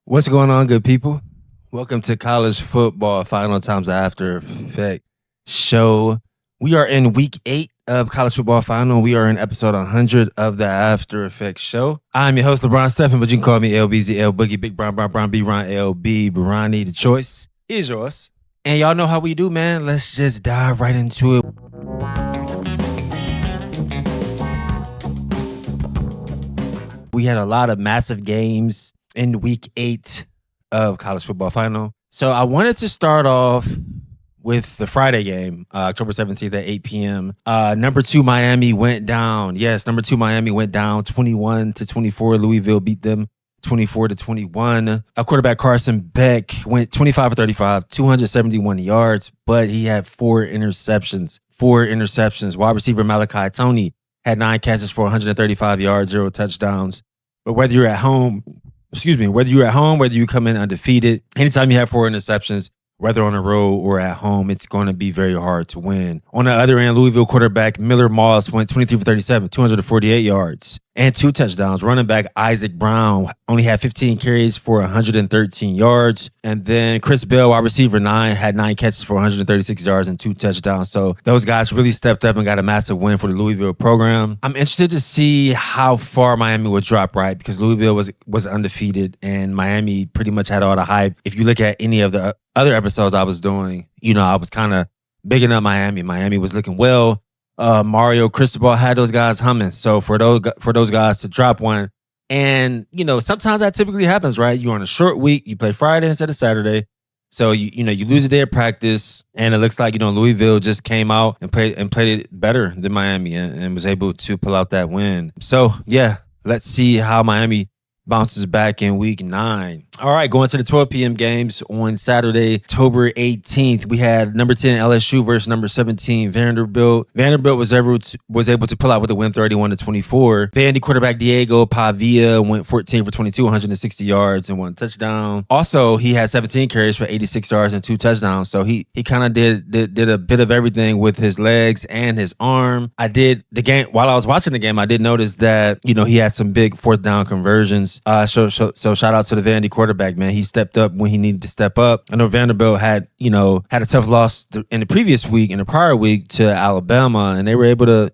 What's going on, good people? Welcome to College Football Final Times After Effect show. We are in week 8 of College Football Final. We are in episode 100 of the After Effects show. I'm your host, LeBron Stephen, but you can call me LBZ, L Boogie, Big Brown, B Ron, LB, Barani. The choice is yours. And y'all know how we do, man. Let's just dive right into it. We had a lot of massive games in week 8 of College Football Final. So I wanted to start off with the Friday game, October 17th at 8 p.m. Number 2 Miami went down. Yes, number 2 Miami went down 21-24. Louisville beat them 24-21. Quarterback Carson Beck went 25 for 35, 271 yards, but he had 4 interceptions. Wide receiver Malachi Tony had 9 catches for 135 yards, 0 touchdowns. But whether you're at home, whether you come in undefeated, anytime you have 4 interceptions, whether on the road or at home, it's going to be very hard to win. On the other end, Louisville quarterback Miller Moss went 23 for 37, 248 yards, and 2 touchdowns. Running back Isaac Brown only had 15 carries for 113 yards. And then Chris Bell, wide receiver 9, had 9 catches for 136 yards and 2 touchdowns. So those guys really stepped up and got a massive win for the Louisville program. I'm interested to see how far Miami would drop, right? Because Louisville was undefeated and Miami pretty much had all the hype. If you look at any of the other episodes I was doing, I was kind of bigging up Miami. Miami was looking well. Mario Cristobal had those guys humming. So for those guys to drop one, and sometimes that typically happens, right? You're on a short week, you play Friday instead of Saturday, so you lose a day of practice, and it looks like Louisville just came out and played it better than Miami and was able to pull out that win. So yeah, let's see how Miami bounces back in week 9. All right, going to the 12 p.m. games on Saturday, October 18th. We had number 10 LSU versus number 17 Vanderbilt. Vanderbilt was able to pull out with a win 31-24. Vandy quarterback Diego Pavia went 14 for 22, 160 yards and 1 touchdown. Also, he had 17 carries for 86 yards and 2 touchdowns. So he kind of did a bit of everything with his legs and his arm. While I was watching the game, I did notice that he had some big 4th down conversions. So shout out to the Vandy quarterback, man. He stepped up when he needed to step up. I know Vanderbilt had a tough loss in the prior week to Alabama, and they were able to,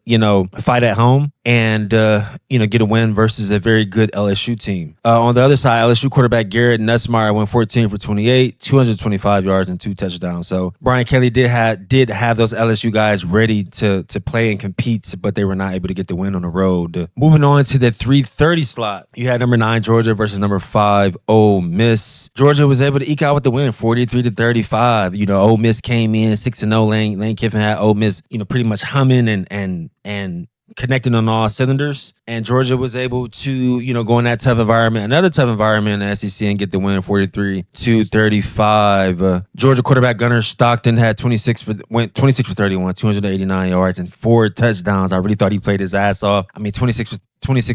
fight at home and, get a win versus a very good LSU team. On the other side, LSU quarterback Garrett Nussmeier went 14 for 28, 225 yards and 2 touchdowns. So Brian Kelly did have those LSU guys ready to play and compete, but they were not able to get the win on the road. Moving on to the 3:30 slot, you had number 9 Georgia versus number 5 Ole Miss. Georgia was able to eke out with the win, 43-35. Ole Miss came in 6-0. Lane Kiffin had Ole Miss, pretty much humming and connecting on all cylinders. And Georgia was able to, go in that another tough environment in the SEC and get the win 43-35. Georgia quarterback Gunnar Stockton had 26 for 31, 289 yards and 4 touchdowns. I really thought he played his ass off. I mean, 26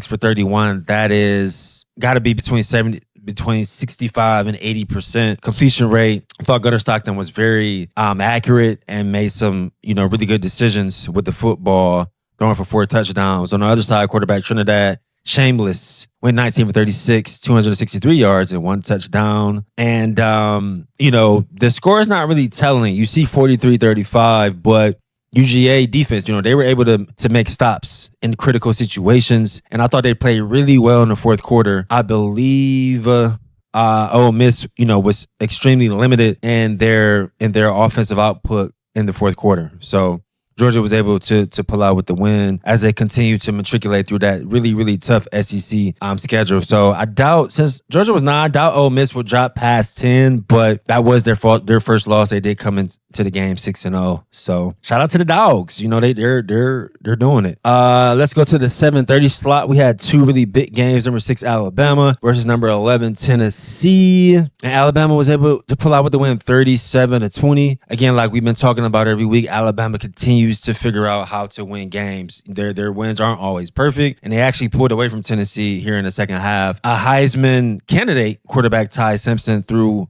for 31, that is got to be between 65 and 80% completion rate. I thought Gunnar Stockton was very accurate and made some, really good decisions with the football, throwing for 4 touchdowns. On the other side, quarterback Trinidad Shameless went 19 for 36, 263 yards and 1 touchdown. And, the score is not really telling. You see 43-35, but UGA defense, they were able to make stops in critical situations, and I thought they played really well in the 4th quarter. I believe Ole Miss, was extremely limited in their offensive output in the 4th quarter. So Georgia was able to pull out with the win as they continue to matriculate through that really, really tough SEC schedule. So I doubt, since Georgia was 9, I doubt Ole Miss will drop past 10, but that was their fault. Their first loss. They did come into the game 6-0. So shout out to the Dogs. They're doing it. Let's go to the 7:30 slot. We had 2 really big games. Number 6 Alabama versus number 11 Tennessee. And Alabama was able to pull out with the win 37-20. Again, like we've been talking about every week, Alabama continues to figure out how to win games. Their wins aren't always perfect, and they actually pulled away from Tennessee here in the second half. A Heisman candidate quarterback Ty Simpson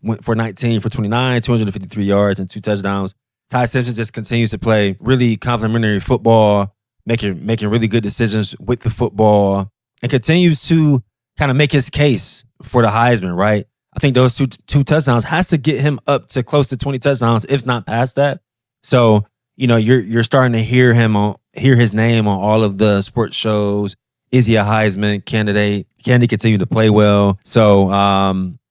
went for 19 for 29, 253 yards and 2 touchdowns. Ty Simpson just continues to play really complimentary football, making really good decisions with the football, and continues to kind of make his case for the Heisman, right? I think those two touchdowns has to get him up to close to 20 touchdowns, if not past that. So, you're starting to hear his name on all of the sports shows. Is he a Heisman candidate? Can he continue to play well? So,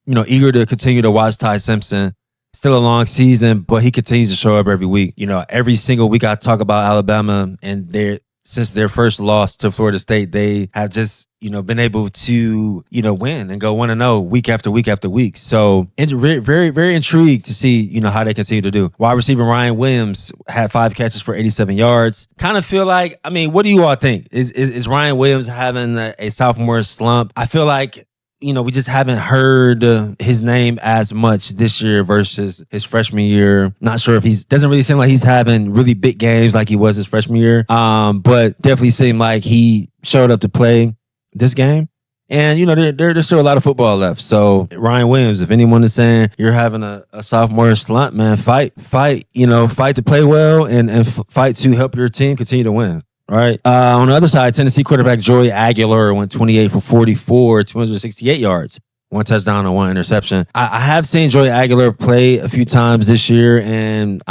eager to continue to watch Ty Simpson. Still a long season, but he continues to show up every week. Every single week I talk about Alabama, and since their first loss to Florida State, they have just, been able to, win and go 1-0 week after week after week. So very, very, very intrigued to see, how they continue to do. Wide receiver Ryan Williams had 5 catches for 87 yards. Kind of feel like, what do you all think? Is Ryan Williams having a sophomore slump? I feel like, we just haven't heard his name as much this year versus his freshman year. Not sure if doesn't really seem like he's having really big games like he was his freshman year. But definitely seemed like he showed up to play this game. And, there's still a lot of football left. So Ryan Williams, if anyone is saying you're having a sophomore slump, man, fight to play well and fight to help your team continue to win. All right. On the other side, Tennessee quarterback Joey Aguilar went 28 for 44, 268 yards, 1 touchdown and 1 interception. I have seen Joey Aguilar play a few times this year, and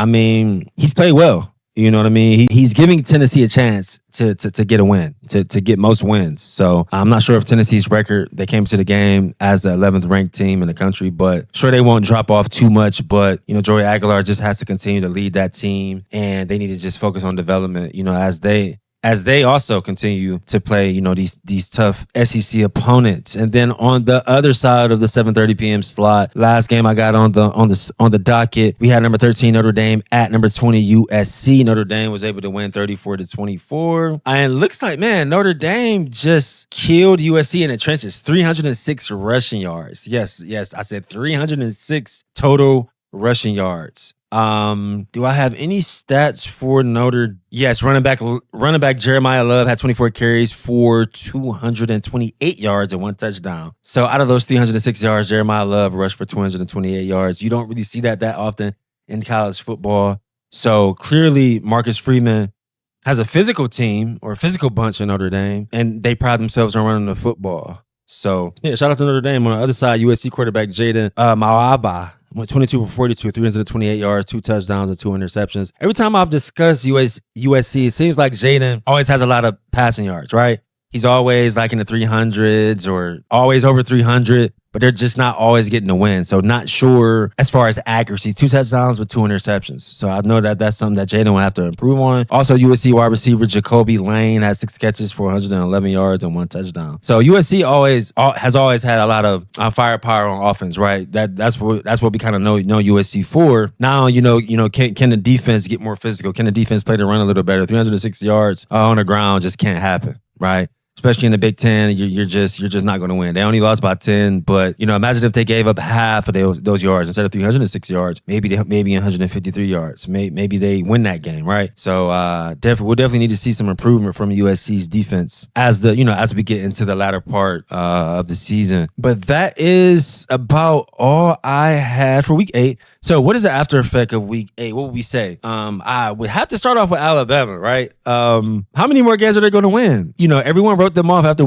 he's played well. You know what I mean? He's giving Tennessee a chance to get a win, to get most wins. So I'm not sure if Tennessee's record, they came to the game as the 11th ranked team in the country, but sure they won't drop off too much. But, Joey Aguilar just has to continue to lead that team, and they need to just focus on development, as they also continue to play, these tough SEC opponents. And then on the other side of the 7:30 p.m. slot, last game I got on the docket, we had number 13 Notre Dame at number 20 USC. Notre Dame was able to win 34-24. And it looks like, man, Notre Dame just killed USC in the trenches. 306 rushing yards. Yes, I said 306 total rushing yards. Do I have any stats for Notre? Yes, running back Jeremiah Love had 24 carries for 228 yards and 1 touchdown. So out of those 306 yards, Jeremiah Love rushed for 228 yards. You don't really see that often in college football. So clearly Marcus Freeman has a physical team or a physical bunch in Notre Dame, and they pride themselves on running the football. So yeah, shout out to Notre Dame. On the other side, USC quarterback Jaden Mawaba went 22 for 42, 328 yards, 2 touchdowns, and 2 interceptions. Every time I've discussed USC, it seems like Jaden always has a lot of passing yards, right? He's always like in the 300s or always over 300, but they're just not always getting the win. So not sure as far as accuracy. 2 touchdowns with 2 interceptions. So I know that's something that Jaden will have to improve on. Also, USC wide receiver Jacoby Lane has 6 catches for 111 yards and 1 touchdown. So USC has always had a lot of firepower on offense, right? That's what we kind of know USC for. Now, can the defense get more physical? Can the defense play the run a little better? 306 yards on the ground just can't happen, right? Especially in the Big Ten, you're just not going to win. They only lost by 10, but imagine if they gave up half of those yards instead of 306 yards, maybe 153 yards. Maybe they win that game, right? So we'll definitely need to see some improvement from USC's defense as we get into the latter part of the season. But that is about all I had for Week 8. So what is the after effect of Week 8? What would we say? I would have to start off with Alabama, right? How many more games are they going to win? Everyone wrote them off after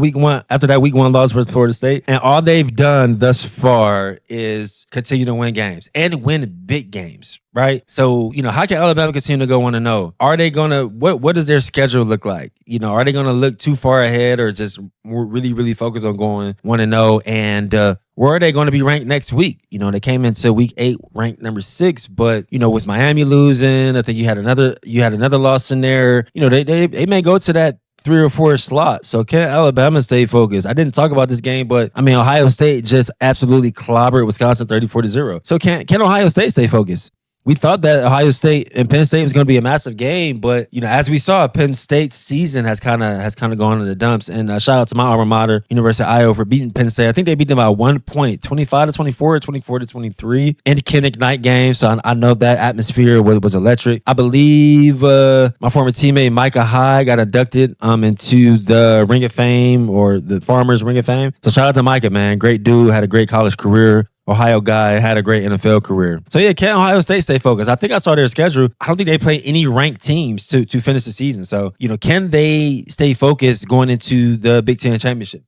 that Week 1 loss versus Florida State. And all they've done thus far is continue to win games and win big games, right? So, how can Alabama continue to go 1-0? Are they going to, what does their schedule look like? Are they going to look too far ahead or just really, really focus on going 1-0? And where are they going to be ranked next week? They came into Week 8 ranked number 6, but, with Miami losing, I think you had another loss in there. They may go to that 3 or 4 slots. So can Alabama stay focused? I didn't talk about this game, but Ohio State just absolutely clobbered Wisconsin 34-0. So can Ohio State stay focused? We thought that Ohio State and Penn State was going to be a massive game, but as we saw, Penn State's season has kind of gone in the dumps. And shout out to my alma mater, University of Iowa, for beating Penn State. I think they beat them by 1 point, 25-24 or 24-23 in the Kinnick night game. So I know that atmosphere was electric. I believe my former teammate Micah Hyde got inducted into the Ring of Fame or the Farmers Ring of Fame. So shout out to Micah, man, great dude, had a great college career. Ohio guy, had a great NFL career. So yeah, can Ohio State stay focused? I think I saw their schedule. I don't think they play any ranked teams to finish the season. So, can they stay focused going into the Big Ten championship?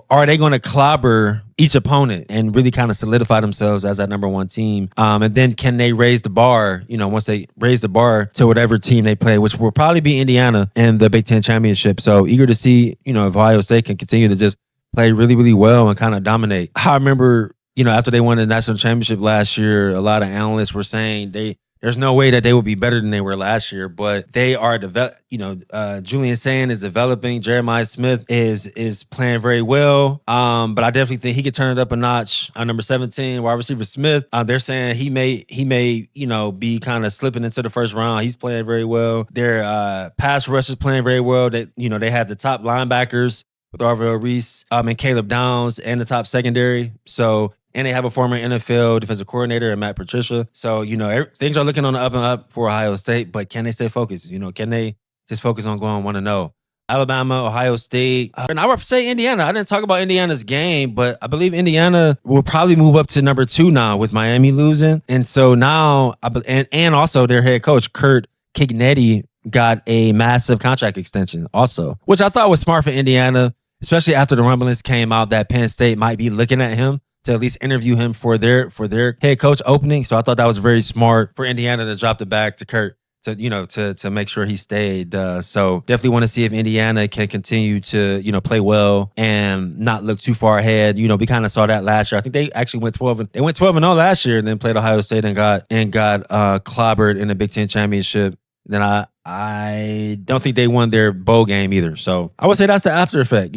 Are they going to clobber each opponent and really kind of solidify themselves as that number one team? And then can they raise the bar, once they raise the bar to whatever team they play, which will probably be Indiana in the Big Ten championship. So eager to see, if Ohio State can continue to just play really, really well and kind of dominate. I remember, after they won the national championship last year, a lot of analysts were saying there's no way that they will be better than they were last year, but they are Julian Sand is developing. Jeremiah Smith is playing very well. But I definitely think he could turn it up a notch. Number 17, wide receiver Smith. They're saying he may be kind of slipping into the first round. He's playing very well. Their pass rush is playing very well. They have the top linebackers with Arvell Reese and Caleb Downs and the top secondary. And they have a former NFL defensive coordinator and Matt Patricia. So, things are looking on the up and up for Ohio State, but can they stay focused? Can they just focus on going 1-0? Alabama, Ohio State, and I would say Indiana. I didn't talk about Indiana's game, but I believe Indiana will probably move up to number 2 now with Miami losing. And so now, and also their head coach, Kurt Kignetti, got a massive contract extension also, which I thought was smart for Indiana, especially after the rumblings came out that Penn State might be looking at him to at least interview him for their head coach opening. So I thought that was very smart for Indiana to drop the bag to Kurt to make sure he stayed. So definitely want to see if Indiana can continue to, play well and not look too far ahead. We kind of saw that last year. I think they actually went 12-0 last year and then played Ohio State and got clobbered in the Big Ten championship. Then I don't think they won their bowl game either. So I would say that's the after effect.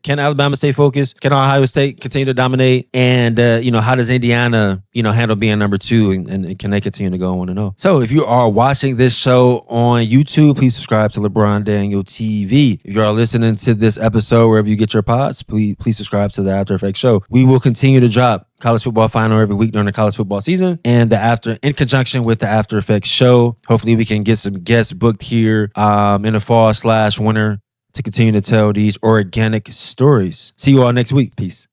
Can Alabama stay focused? Can Ohio State continue to dominate? And, how does Indiana, handle being number 2 and can they continue to go 1-0? So if you are watching this show on YouTube, please subscribe to LeBron Daniel TV. If you are listening to this episode wherever you get your pods, please subscribe to the After Effects show. We will continue to drop college football final every week during the college football season and in conjunction with the After Effects show. Hopefully we can get some guests booked here in the fall/winter to continue to tell these organic stories. See you all next week. Peace.